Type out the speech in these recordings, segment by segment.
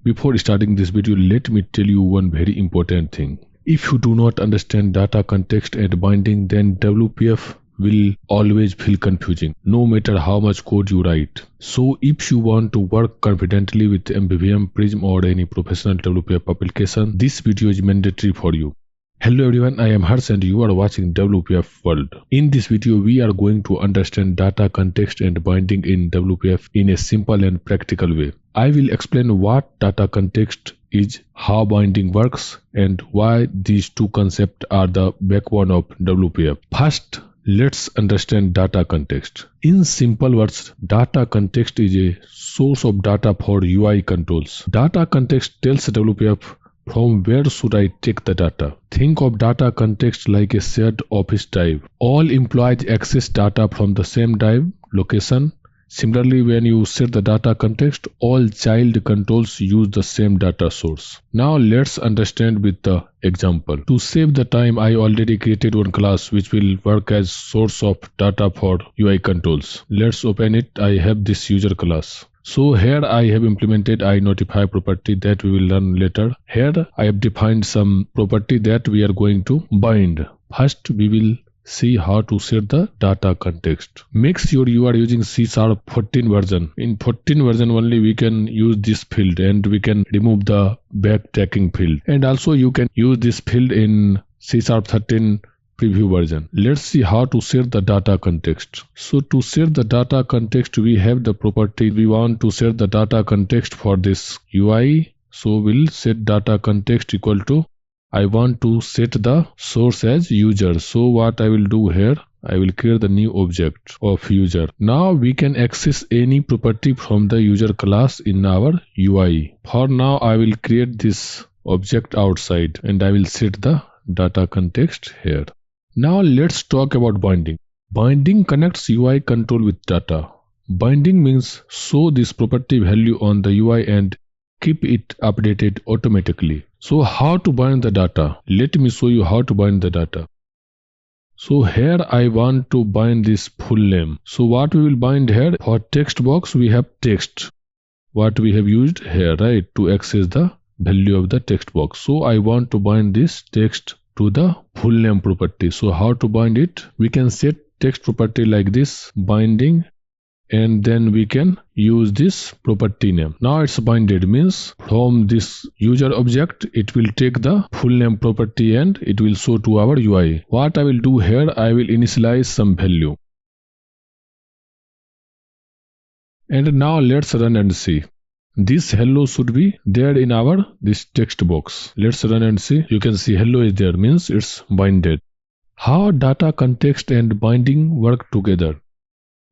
Before starting this video, let me tell you one very important thing. If you do not understand data context and binding, then WPF will always feel confusing, no matter how much code you write. So if you want to work confidently with MVVM, Prism or any professional WPF application, this video is mandatory for you. Hello everyone, I am Harsh and you are watching WPF World. In this video, we are going to understand data context and binding in WPF in a simple and practical way. I will explain what data context is, how binding works, and why these two concepts are the backbone of WPF. First, let's understand data context. In simple words, data context is a source of data for UI controls. Data context tells WPF from where should I take the data. Think of data context like a shared office drive. All employees access data from the same drive location. Similarly, when you set the data context, all child controls use the same data source. Now let's understand with the example. To save the time, I already created one class which will work as source of data for UI controls. Let's open it. I have this user class. So here I have implemented iNotify property that we will learn later. Here I have defined some property that we are going to bind. First we will see how to set the data context. Make sure you are using C# 14 version. In 14 version only we can use this field and we can remove the backtracking field. And also you can use this field in C# 13 preview version. Let's see how to set the data context. So to set the data context, we have the property. We want to set the data context for this UI. So we'll set data context equal to, I want to set the source as user. So what I will do here, I will create the new object of user. Now we can access any property from the user class in our UI. For now I will create this object outside and I will set the data context here. Now let's talk about binding. Binding connects UI control with data. Binding means show this property value on the UI and keep it updated automatically. So how to bind the data? Let me show you how to bind the data. So here I want to bind this full name. So what we will bind here, for text box we have text. What we have used here, right, to access the value of the text box. So I want to bind this text to the full name property. So how to bind it? We can set text property like this, binding, and then we can use this property name. Now it's binded, means from this user object it will take the full name property and it will show to our UI. What I will do here, I will initialize some value. And now let's run and see. This hello should be there in our this text box. Let's run and see. You can see hello is there, means it's binded. How data context and binding work together?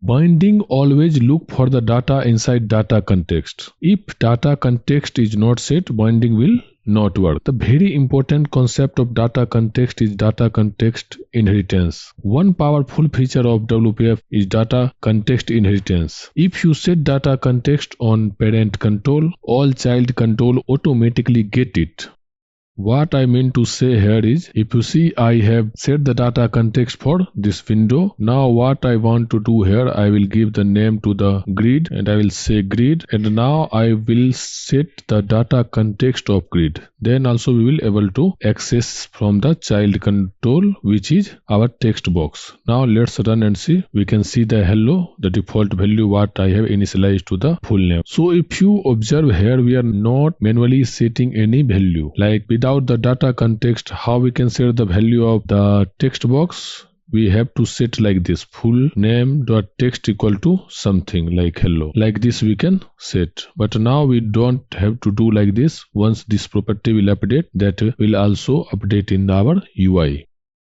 Binding always look for the data inside data context. If data context is not set, binding will not work. The very important concept of data context is data context inheritance. One powerful feature of WPF is data context inheritance. If you set data context on parent control, all child control automatically get it. What I mean to say here is, if you see, I have set the data context for this window. Now what I want to do here, I will give the name to the grid and I will say grid, and now I will set the data context of grid. Then also we will able to access from the child control, which is our text box. Now let's run and see. We can see the hello, the default value what I have initialized to the full name. So if you observe here, we are not manually setting any value. Like without the data context, how we can set the value of the text box? We have to set like this, full name dot text equal to something like hello. Like this we can set. But now we don't have to do like this. Once this property will update, that will also update in our UI.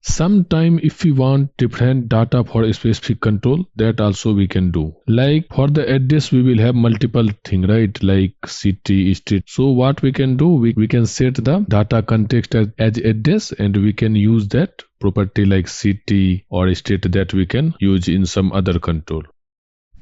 Sometime if we want different data for a specific control, that also we can do. Like for the address we will have multiple thing, right, like city, state. So what we can do, we can set the data context as address and we can use that property like city or state that we can use in some other control.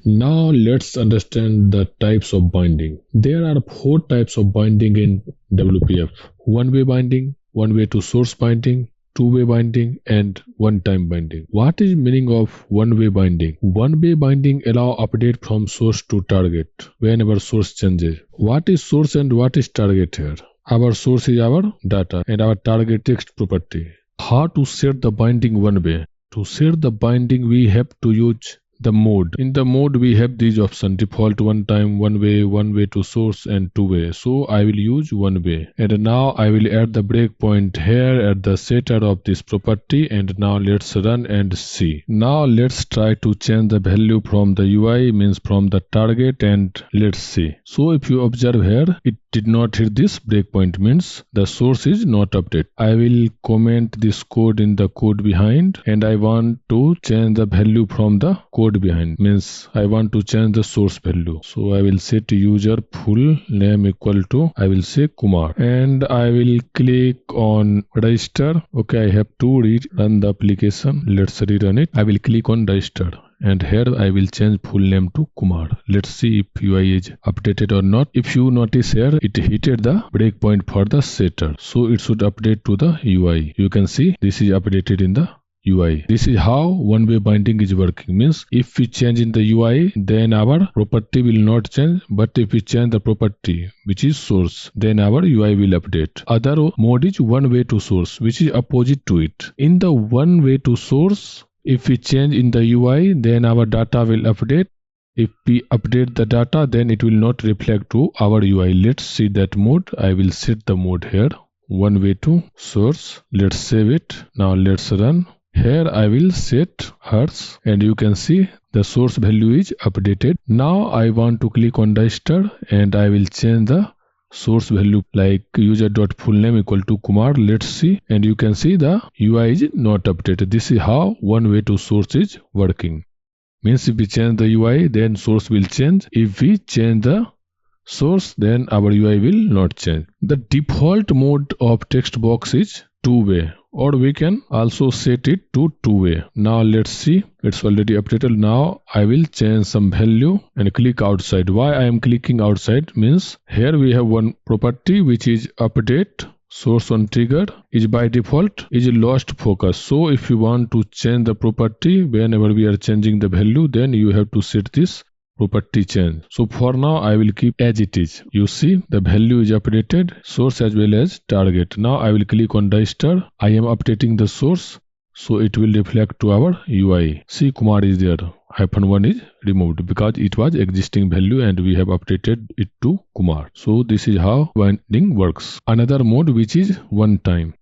Now let's understand the types of binding. There are 4 types of binding in WPF. One-way binding, one-way to source binding, two-way binding and one-time binding. What is meaning of one-way binding? One-way binding allow update from source to target whenever source changes. What is source and what is target here? Our source is our data and our target text property. How to set the binding one way? To set the binding, we have to use the mode. In the mode, we have these options: default, one time, one way to source, and two way. So I will use one way. And now I will add the breakpoint here at the setter of this property. And now let's run and see. Now let's try to change the value from the UI, means from the target, and let's see. So if you observe here, it did not hit this breakpoint, means the source is not updated. I will comment this code in the code behind, and I want to change the value from the code behind, means I want to change the source value. So I will set user full name equal to, I will say Kumar, and I will click on register. Okay, I have to rerun the application. Let's rerun it. I will click on register, and here I will change full name to Kumar. Let's see if UI is updated or not. If you notice here, it hit the breakpoint for the setter, so it should update to the UI. You can see this is updated in the UI. This is how one-way binding is working. Means if we change in the UI, then our property will not change, but if we change the property, which is source, then our UI will update. Other mode is one-way to source, which is opposite to it. In the one-way to source, if we change in the UI, then our data will update. If we update the data, then it will not reflect to our UI. Let's see that mode. I will set the mode here. One way to source. Let's save it. Now let's run. Here I will set Harsh, and you can see the source value is updated. Now I want to click on register, and I will change the source value like user.fullname equal to Kumar. Let's see, and you can see the UI is not updated. This is how one way to source is working. Means if we change the UI, then source will change. If we change the source, then our UI will not change. The default mode of text box is two-way, or we can also set it to two-way. Now let's see, it's already updated. Now I will change some value and click outside. Why I am clicking outside means here we have one property which is update source on trigger is by default is lost focus. So if you want to change the property whenever we are changing the value, then you have to set this property change. So for now I will keep as it is. You see the value is updated, source as well as target. Now I will click on register. I am updating the source, so it will reflect to our UI. See, Kumar is there. -1 is removed because it was existing value and we have updated it to Kumar. So this is how binding works. Another mode which is one time.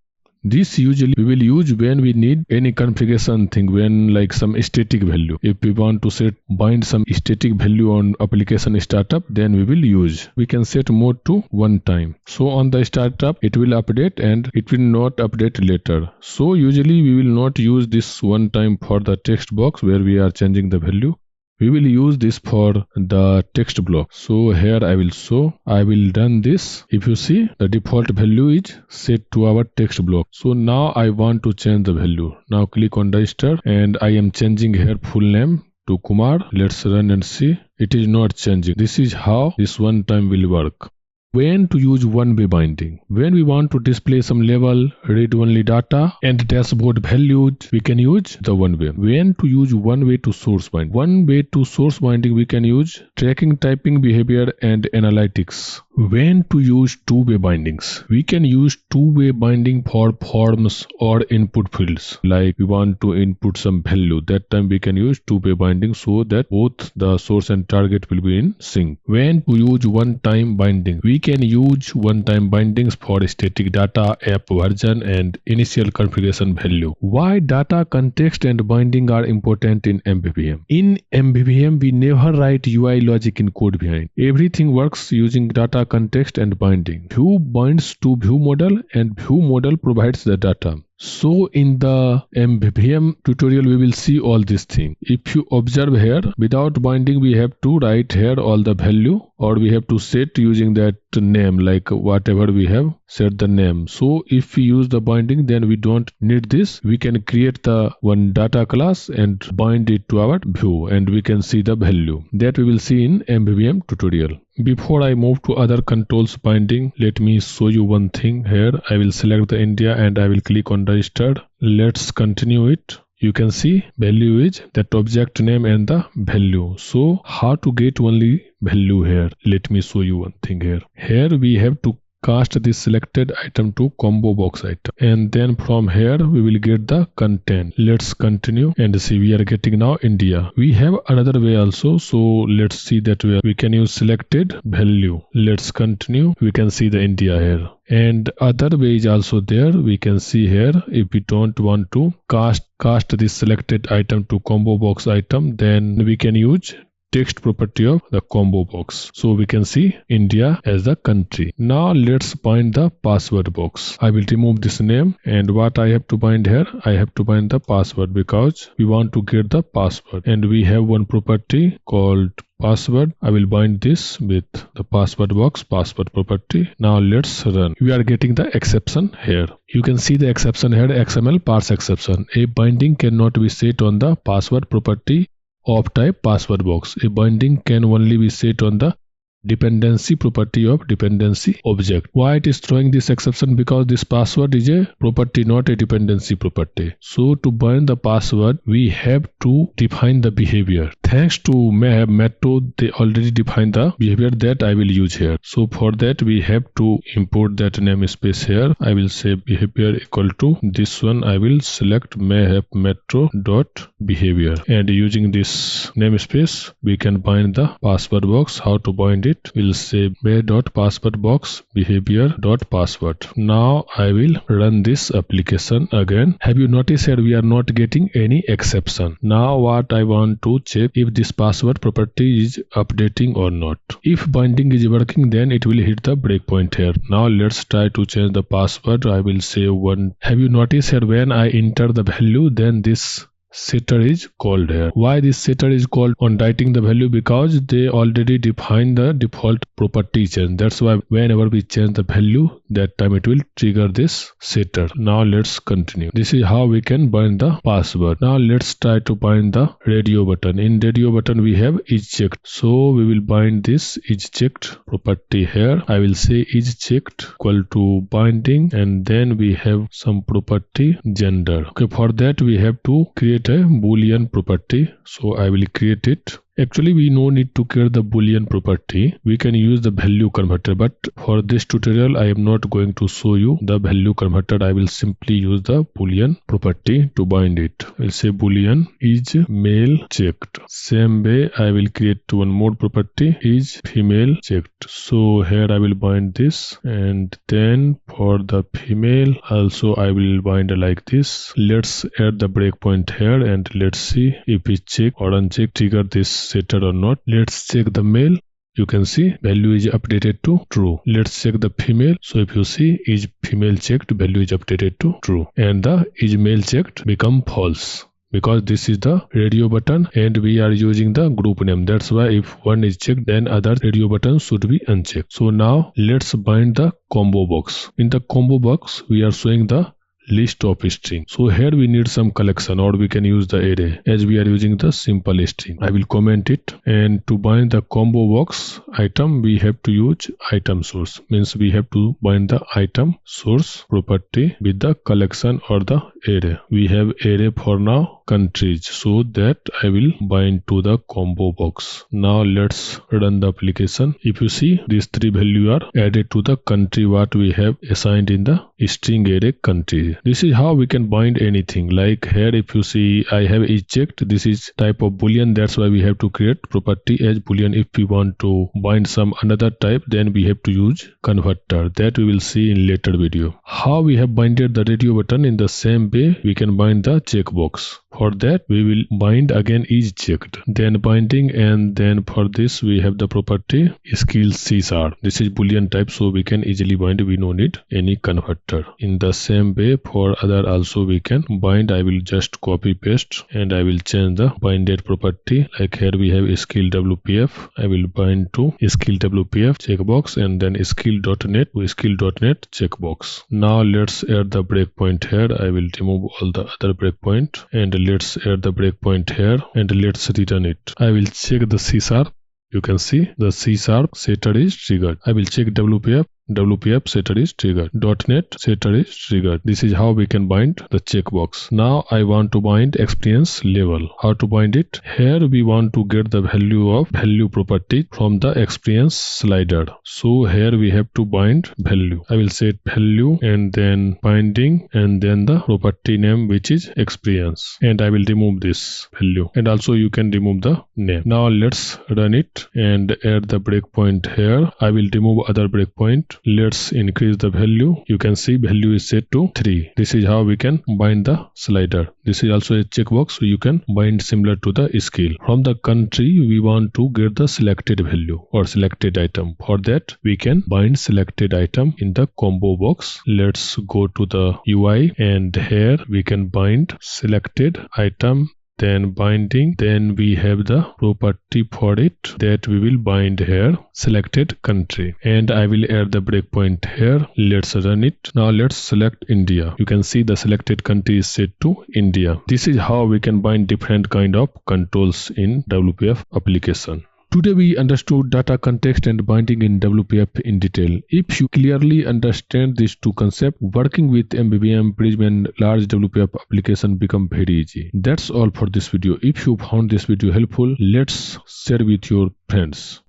This usually we will use when we need any configuration thing, when like some static value. If we want to bind some static value on application startup, then we will use. We can set mode to one time. So on the startup, it will update and it will not update later. So usually we will not use this one time for the text box where we are changing the value. We will use this for the text block. So here I will show, I will run this. If you see, the default value is set to our text block. So now I want to change the value. Now click on register and I am changing here full name to Kumar. Let's run and see. It is not changing. This is how this one time will work. When to use one-way binding? When we want to display some level, read-only data and dashboard values, we can use the one-way. When to use one-way to source binding? One-way to source binding we can use tracking, typing behavior and analytics. When to use two-way bindings? We can use two-way binding for forms or input fields. Like we want to input some value, that time we can use two-way binding so that both the source and target will be in sync. When to use one-time binding? We can use one-time bindings for static data, app version and initial configuration value. Why data context and binding are important in MVVM? In MVVM, we never write UI logic in code behind. Everything works using data context and binding. View binds to view model and view model provides the data. So in the MVVM tutorial we will see all these things. If you observe here, without binding we have to write here all the value, or we have to set using that name, like whatever we have set the name. So if we use the binding, then we don't need this. We can create the one data class and bind it to our view and we can see the value. That we will see in MVVM tutorial. Before I move to other controls binding, let me show you one thing here. I will select the India and I will click on register. Let's continue it. You can see value is that object name and the value. So how to get only value here? Let me show you one thing here. Here we have to cast this selected item to combo box item, and then from here we will get the content. Let's continue and see. We are getting now India. We have another way also, so let's see that way. We can use selected value. Let's continue. We can see the India here, and other way is also there. We can see here, if we don't want to cast this selected item to combo box item, then we can use text property of the combo box. So we can see India as the country. Now let's bind the password box. I will remove this name, and what I have to bind here, I have to bind the password because we want to get the password, and we have one property called password. I will bind this with the password box password property. Now let's run. We are getting the exception here. You can see the exception here, XML parse exception. A binding cannot be set on the password property of type password box. A binding can only be set on the dependency property of dependency object. Why it is throwing this exception? Because this password is a property, not a dependency property. So to bind the password, we have to define the behavior. Thanks to Metro, they already defined the behavior that I will use here. So for that, we have to import that namespace here. I will say behavior equal to this one. I will select metro dot behavior, and using this namespace, we can bind the password box. How to bind it? We'll say passwordbox behavior.password. Now I will run this application again. Have you noticed here we are not getting any exception? Now what I want to check if this password property is updating or not. If binding is working, then it will hit the breakpoint here. Now let's try to change the password. I will say 1. Have you noticed here when I enter the value, then this setter is called here. Why this setter is called on writing the value? Because they already define the default property change. That's why whenever we change the value, that time it will trigger this setter. Now let's continue. This is how we can bind the password. Now let's try to bind the radio button. In radio button we have is checked. So we will bind this is checked property here. I will say is checked equal to binding, and then we have some property gender. Okay, for that we have to create a boolean property. So I will create it. Actually, we no need to create the boolean property. We can use the value converter, but for this tutorial, I am not going to show you the value converter. I will simply use the boolean property to bind it. I'll say boolean is male checked. Same way, I will create one more property is female checked. So here I will bind this, and then for the female also I will bind like this. Let's add the breakpoint here, and let's see if we check or uncheck trigger this setter or not. Let's check the male. You can see value is updated to true. Let's check the female. So if you see is female checked, value is updated to true, and the is male checked become false, because this is the radio button and we are using the group name. That's why if one is checked, then other radio buttons should be unchecked. So now let's bind the combo box. In the combo box, we are showing the list of string. So here we need some collection, or we can use the array as we are using the simple string. I will comment it, and to bind the combo box item, we have to use item source. Means we have to bind the item source property with the collection or the array. We have array for now countries, so that I will bind to the combo box. Now let's run the application. If you see, these three values are added to the country what we have assigned in the string array country. This is how we can bind anything. Like here, if you see, I have is checked. This is type of boolean. That's why we have to create property as boolean. If we want to bind some another type, then we have to use converter. That we will see in later video. How we have binded the radio button, in the same way we can bind the checkbox. For that, we will bind again is checked, then binding, and then for this we have the property skill C#. This is boolean type, so we can easily bind. We no need any converter. In the same way, for other also we can bind. I will just copy paste, and I will change the binded property. Like here we have skill WPF. I will bind to skill WPF checkbox, and then skill.net to skill.net checkbox. Now let's add the breakpoint here. I will remove all the other breakpoint, and let's add the breakpoint here, and let's return it. I will check the C#. You can see the C# setter is triggered. I will check WPF setter is triggered. .NET setter is triggered. This is how we can bind the checkbox. Now I want to bind experience level. How to bind it? Here we want to get the value of value property from the experience slider. So here we have to bind value. I will set value and then binding and then the property name which is experience. And I will remove this value. And also you can remove the name. Now let's run it and add the breakpoint here. I will remove other breakpoint. Let's increase the value. You can see value is set to 3. This is how we can bind the slider. This is also a checkbox, so you can bind similar to the skill. From the country, we want to get the selected value or selected item. For that, we can bind selected item in the combo box. Let's go to the UI and here we can bind selected item. Then binding, then we have the property for it that we will bind here, selected country, and I will add the breakpoint here. Let's run it. Now let's select India. You can see the selected country is set to India. This is how we can bind different kind of controls in WPF application. Today we understood data context and binding in WPF in detail. If you clearly understand these two concepts, working with MVVM, Prism and large WPF application become very easy. That's all for this video. If you found this video helpful, let's share with your friends.